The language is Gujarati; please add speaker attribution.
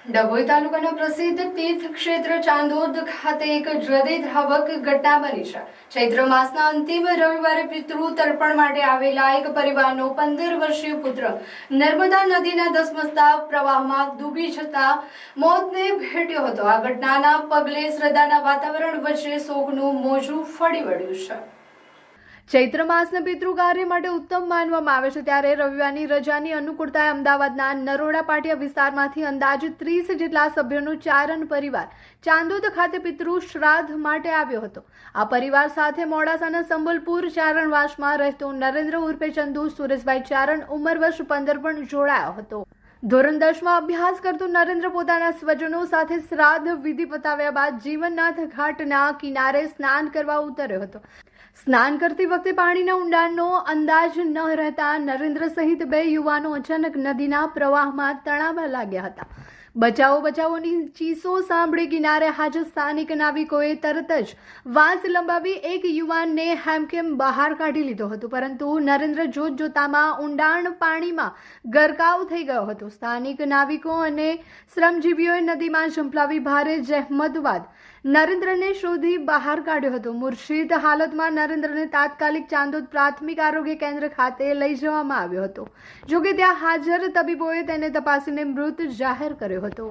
Speaker 1: ડભોઈ તાલુકાના પ્રસિદ્ધ તીર્થ ક્ષેત્ર ચાંદોદ ખાતે એક હૃદયદ્રાવક ઘટના બની છે. ચૈત્ર માસના અંતિમ રવિવારે પિતૃ તર્પણ માટે આવેલા એક પરિવારનો 15 વર્ષીય પુત્ર નર્મદા નદીના ધસમસતા પ્રવાહમાં ડૂબી જતા મોતને ભેટ્યો હતો. આ ઘટનાના પગલે શ્રદ્ધાના વાતાવરણ વચ્ચે શોકનું મોજું ફળી વળ્યું છે. ચૈત્ર માસના પિતૃ કાર્ય માટે ઉત્તમ માનવામાં આવે છે, ત્યારે રવિવારની રજાની અનુકૂળતાએ અમદાવાદના નરોડા પાટિયા વિસ્તારમાંથી અંદાજે 30 જેટલા સભ્યોનો ચારણ પરિવાર ચાંદોદ ખાતે પિતૃ શ્રાદ્ધ માટે આવ્યો હતો. આ પરિવાર સાથે મોડાસાના સંબલપુર ચારણવાસમાં રહેતો નરેન્દ્ર ઉર્ફે ચંદુ સુરેશભાઈ ચારણ ઉંમર વર્ષ 15 પણ જોડાયો હતો. ધોરણ 10માં અભ્યાસ કરતો નરેન્દ્ર પોતાના સ્વજનો સાથે શ્રાદ્ધ વિધિ પતાવ્યા બાદ જીવનનાથ ઘાટના કિનારે સ્નાન કરવા ઉતર્યો હતો. સ્નાન કરતી વખતે પાણીના ઊંડાણનો અંદાજ ન રહેતા નરેન્દ્ર સહિત 2 યુવાનો અચાનક નદીના પ્રવાહમાં તણાવા લાગ્યા હતા. બચાવોની ચીસો સાંભળી કિનારે હાજર સ્થાનિક નાવિકોએ તરત જ વાંસ લંબાવી એક યુવાનને હેમખેમ બહાર કાઢી લીધો હતો, પરંતુ નરેન્દ્ર જોતજોતામાં ઊંડાણ પાણીમાં ગરકાવ થઈ ગયો હતો. સ્થાનિક નાવિકો અને શ્રમજીવીઓએ નદીમાં ઝંપલાવી ભારે જહેમત બાદ નરેન્દ્રને શોધી બહાર કાઢ્યો હતો. મૂર્છિત હાલતમાં નરેન્દ્રને તાત્કાલિક ચાંદોદ પ્રાથમિક આરોગ્ય કેન્દ્ર ખાતે લઈ જવામાં આવ્યો હતો. જોકે ત્યાં હાજર તબીબોએ તેને તપાસીને મૃત જાહેર કર્યો હતો.